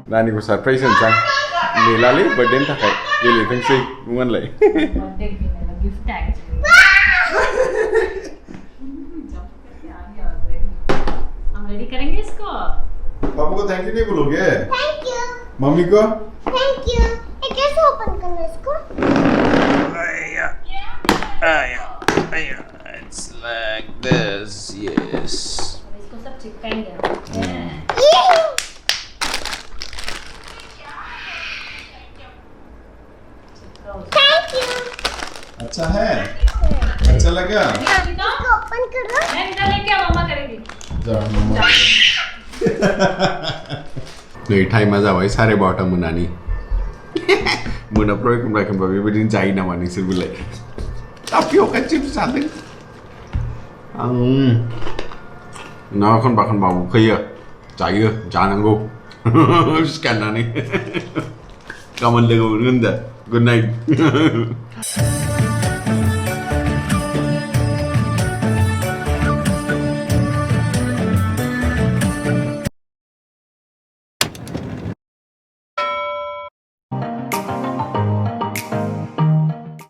Nani ko surprise san. Nilali birthday ta kai. Gele thang sei ngun lai. Birthday ki na gift actually. हम ready करेंगे इसको. बाबू को thank you नहीं बोलोगे? Thank you. Mummy को? Thank you. ये कैसे ओपन करना है इसको? It's like this, yes. इसको सब चिपकाएंगे. Thank you. अच्छा है? अच्छा लगा? इसको ओपन करो. मैं इधर लेके आओ, मम्मा करेगी. नै टाइमा जाबाय 12:30 मोनानि मोनाफ्राव एखनबा बेबायदिनो जायो नामा नोंसोरबोलाय टापियका चिप्स जादों आं ना खनबा उखैयो जायो जानांगौ सिखारनानै गाबोन लोगो मोनगोन दा गुड नाइट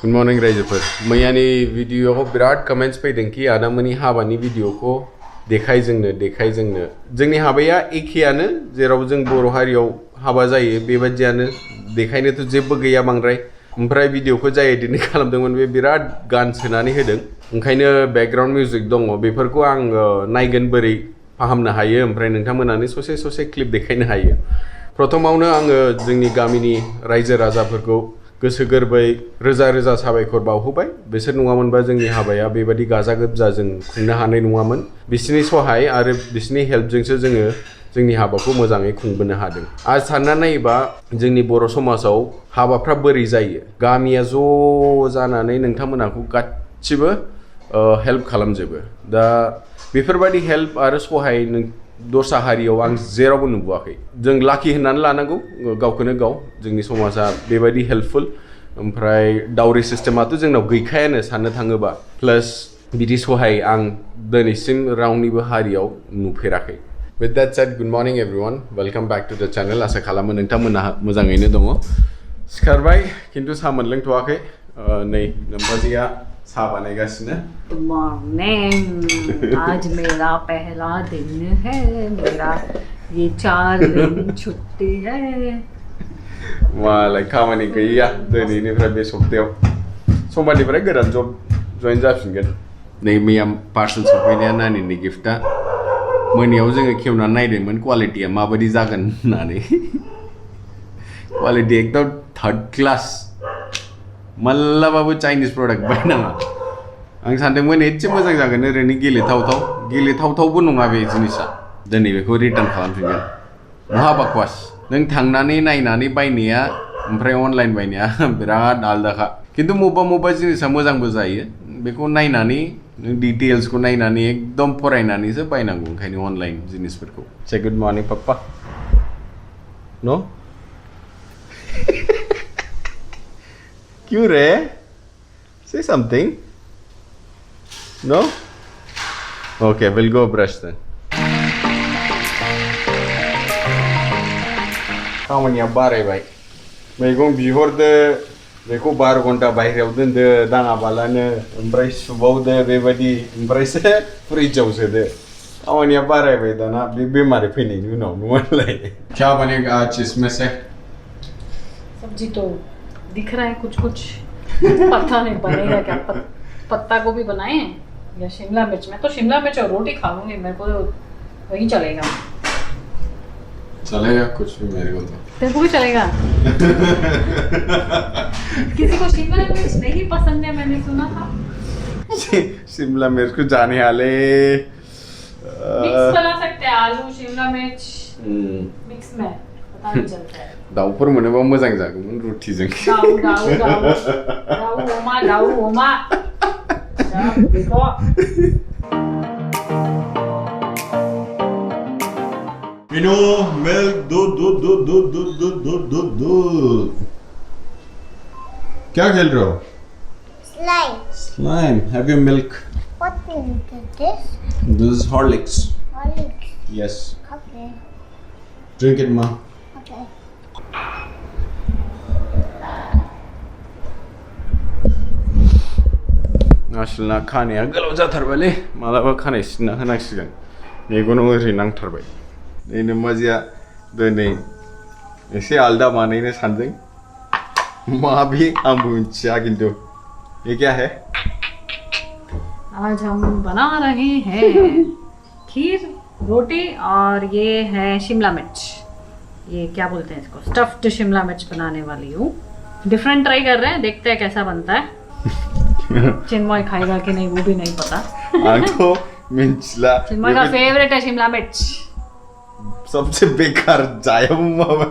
गुड मर्निंग राइजोफोर मैयानि भिडिअआव बिराद कमेन्ट्स फैदों कि आदामोननि हाबानि भिडिअखौ देखाय जोंनो जोंनि हाबाया एखेयानो जेराव जों बर' हारियाव हाबा जायो बेबायदियानो देखायनोथ' जेबो गैया बांद्राय ओमफ्राय भिडिअखौ जाय एडिट खालामदोंमोन बे बिराद गान सोनानै होदों ओंखायनो बेकग्राउन्ड मिउजिक दङ बेफोरखौ आं नायगोन बोरै फाहामनो हायो ओमफ्राय नोंथांमोनानो ससे क्लिप देखायनो हायो प्रथमावनो आङो जोंनि गामिनि रायजो राजाफोरखौ गोसो गोरबै रोजा साबायखर बावहोबाय बिसोर नङामोनबा जोंनि हाबाया बेबायदि गाजा गोमजा जों खुंनो हानाय नङामोन बिसोरनि सहाय आरो बिसोरनि हेल्पजोंसो जोङो जोंनि हाबाखौ मोजाङै खुंबोनो हादों आज सानना नायोबा जोंनि बर' समाजाव हाबाफ्रा बोरै जायो गामिया ज' जानानै नोंथांमोनाखौ गासिबो हेल्प खालामजोबो दा बेफोरबायदि हेल्प आरो सहाय दस्रा हारियाव आं जेरावबो नुबोआखै जों लाखि होननानै लानांगौ गावखौनो गाव जोंनि समाजा बेबायदि हेल्पफुल ओमफ्राय दाउरि सिस्टेमाथ' जोंनाव गैखायानो साननो थाङोबा प्लास बिदि सहाय आं दिनैसिम रावनिबो हारियाव नुफेराखै With that said, good morning everyone. Welcome back to the channel. आसा खालामो नोंथांमोना मोजाङैनो दङ सिखारबाय खिन्थु साहा मोनलोंथ'वाखै नै नोमबाजिया साहा बानायगासिनो Good morning. आज मेरा पहला दिन है मेरा ये 4 दिन छुट्टी है मालाय खामानि गैया दिनैनिफ्राय बे सप्तायाव समबारनिफ्राय गोदान जब जइन जाफिनगोन नै मैया पार्सेल सफैनाया नानिनि गिफ्टआ मोनायाव जोङो खेवनानै नायदोंमोन क्वालिटिया माबायदि जागोन होननानै क्वालिटि एकदम थर्ड क्लास मालाबाबो चाइनिज प्रडाक्ट बायनाङा आं सानदोंमोन एसे मोजां जागोन ओरैनो गेलेथावथावबो नङा बे जिनिसा दिनै बेखौ रिटार्न खालामफिनगोन महा बाकवास नों थांनानै नायनानै बायनाया ओमफ्राय अनलाइन बायनाया बिराद आलदाखा खिन्थु मबेबा जिनिसा मोजांबो जायो बेखौ नायनानै नों डिटेल्सखौ नायनानै एकदम फरायनानैसो बायनांगौ ओंखायनो अनलाइन जिनिसफोरखौ से गुड मर्निं पप्पा नो क्यों रे say something no okay we'll go brush then खामानिया बारायबाय मैगं बिहरदो बेखौ 12 घन्टा बाहेरायाव दोनदो दाङाबालानो ओमफ्राय सुबावदो बेबायदि ओमफ्रायसो फ्रिजआव सोदो खामानिया बारायबाय दाना बे बेमारि फैनायनि उनाव नङालाय क्या बनेगा आज इसमें से सब्जी तो दिख रहा है कुछ पता नहीं बनेगा क्या पत्ता गोभी बनाए या शिमला मिर्च मैं तो शिमला मिर्च और रोटी खा लूंगी मेरे को वही चलेगा कुछ भी मेरे को तो तेरे को भी चलेगा किसी को शिमला मिर्च नहीं पसंद है मैंने सुना था शिमला मिर्च को जाने वाले मिक्स बना सकते हैं आलू शिमला मिर्च मिक्स में पता नहीं चलता है दाउफोर मोनोबा मोजां जागौमोन रुटिजों दाउ अमा बेखौ Pino, milk, दूध क्या खेल रहे हो? Slime. Have you milk? What milk is this? This is Horlicks. Horlicks. Yes. Okay. Drink it, ma. Okay. आसलना खानाया गोलाव जाथारबायलै मालाबा खानाय सिनना होनांसिगोन मेगनाव ओरै नांथारबाय नै माजिया दिनै एसे आलदा बानायनो सानदों मा भी आंबो मिथिया किन्तु ये क्या है आज हम बना रहे हैं खीर रोटी और ये है शिमला मिर्च ये क्या बोलते हैं इसको स्टफ्ड शिमला मिर्च बनाने वाली हूँ डिफरेंट ट्राई कर रहे हैं देखते हैं कैसा बनता है चिन्मय खाएगा कि नहीं वो भी नहीं पता आंखो मिंचला चिन्मय का फेवरेट है शिमला मिर्च सबसे बेकार जाया मामा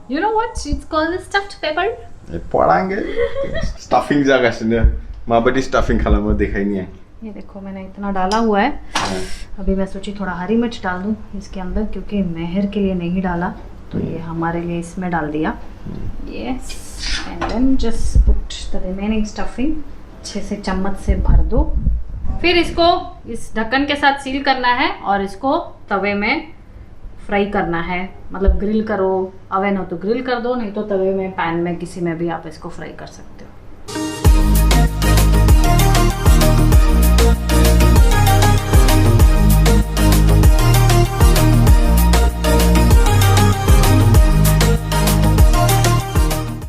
You know what? It's called stuffed pepper. पढ़ाएंगे स्टफिंग जागासिनो माबायदि स्टफिंग खालामो देखायनि आं ये देखो मैंने इतना डाला हुआ है अभी मैं सोची थोड़ा हरी मिर्च डाल दूं इसके अंदर क्योंकि मेहर के लिए नहीं डाला तो ये हमारे लिए इसमें डाल दिया yes and then just put the remaining stuffing अच्छे से चम्मच से भर दो फिर इसको इस ढक्कन के साथ सील करना है और इसको तवे में फ्राई करना है मतलब ग्रिल करो अवन हो तो ग्रिल कर दो नहीं तो तवे में पैन में किसी में भी आप इसको फ्राई कर सकते हो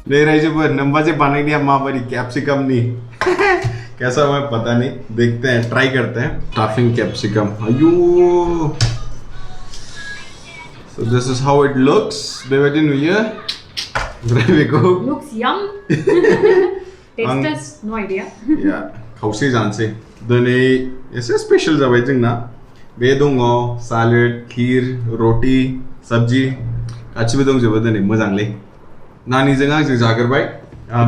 ले रही जो नंबर से बनाई दिया माबारी कैप्सिकम नहीं कैसा हुआ पता नहीं देखते हैं ट्राई करते हैं स्टफिंग कैप्सिकम अयो so this is how it looks बेबायदि नुयो ओमफ्राय बेखौ looks yum tastes no idea या खावसे जानसै दिनै एसे स्पेशल जाबाय जोंना बे दङ सालाद खीर रोटी सब्जी गासिबो दंजोबो दिनै मोजांलै नानीजों आंजों जागोरबाय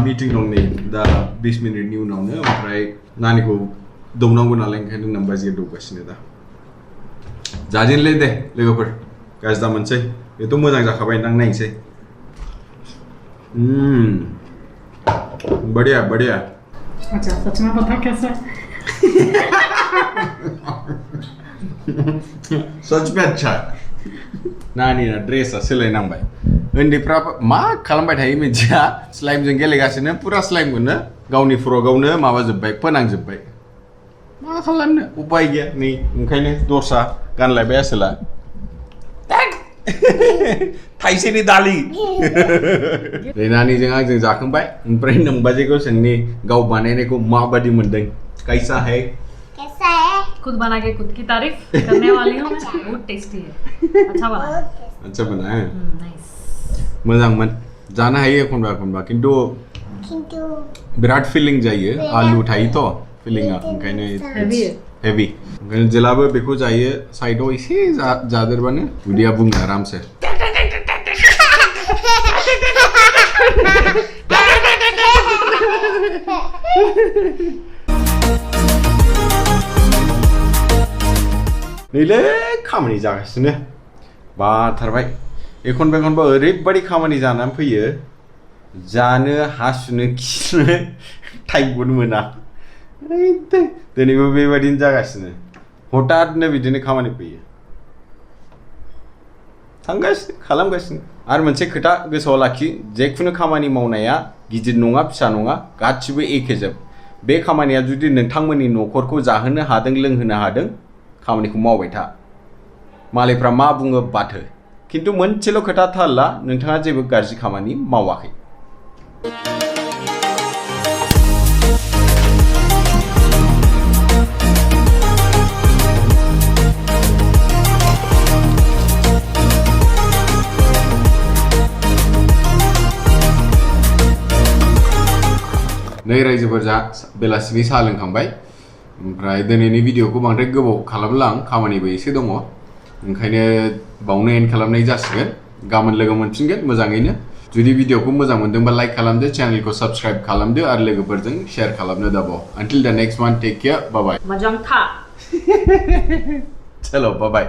मीटिं दं नै दा 20 मिनिटनि उनावनो ओमफ्राय नानीखौ दौनांगौ नालाय ओंखायनो नम्बाजिया दौगासिनो दा जाजेनलै दे लोगोफोर गाज्रि दा मोनसै बेथ' मोजां जाखाबाय नों नायनोसै बढ़िया बढ़िया अच्छा सच में पता कैसा सच में अच्छा नानीना ड्रेसा सोलायनांबाय उन्दैफ्रा मा खालामबाय थायो मिथिया स्लाइमजों गेलेगासिनो पुरा स्लाइमखौनो गावनि फ्रकआवनो माबाजोब्बाय फोनांजोब्बाय मा खालामनो उपाय गैया नै ओंखायनो दस्रा गानलायबाय आसोला थाइसेनि दालि नै नानीजों आंजों जाखांबाय ओमफ्राय नोंबाजैखौ सोंनि गाव बानायनायखौ माबादि मोनदों कैसा है खुद बना के खुद की तारीफ करने वाली हूँ मैं बहुत टेस्टी है अच्छा बना है अच्छा बना है नाइस मोजांमोन जानो हायो एखनबा एखनबा किन्तु बिराद फिलिं जायो आलु थायोथ' फिलिंआ ओंखायनो हेवी ओंखायनो जेलाबो बेखौ जायो साइडआव एसे जादेरबानो उदैया बुङो आरामसे नैलै खामानि जागासिनो बाथारबाय एखनबा एखनबा ओरैबायदि खामानि जानानै फैयो जानो हासुनो खिनो टाइमखौनो मोना दिनैबो बेबायदिनो जागासिनो हठाथनो बिदिनो खामानि फैयो थांगासिनो खालामगासिनो आरो मोनसे खोथा गोसोआव लाखि जेखुनु खामानि मावनाया गिदिर नङा फिसा नङा गासिबो एखेजोब बे खामानिया जुदि नोंथांमोननि न'खरखौ जाहोनो हादों लोंहोनो हादों खामानिखौ मावबाय था मालायफ्रा मा बुङो बाथो किन्तु मोनसेल' खोथा थाल ला नोंथाङा जेबो गाज्रि खामानि मावाखै नै रायजोफोर जा बेलासिनि साहा लोंखांबाय ओमफ्राय दिनैनि भिडिअखौ बांद्राय गोबाव खालामला आं खामानिबो एसे दङ ओंखायनो बावनो एन्ड खालामनाय जासिगोन गाबोन लोगो मोनफिनगोन मोजाङैनो जुदि भिडिअखौ मोजां मोनदोंबा लाइक खालामदो चेनेलखौ साबस्क्राइब खालामदो आरो लोगोफोरजों शेयार खालामनो दाबाव until the next one take care bye bye मजां था चलो bye bye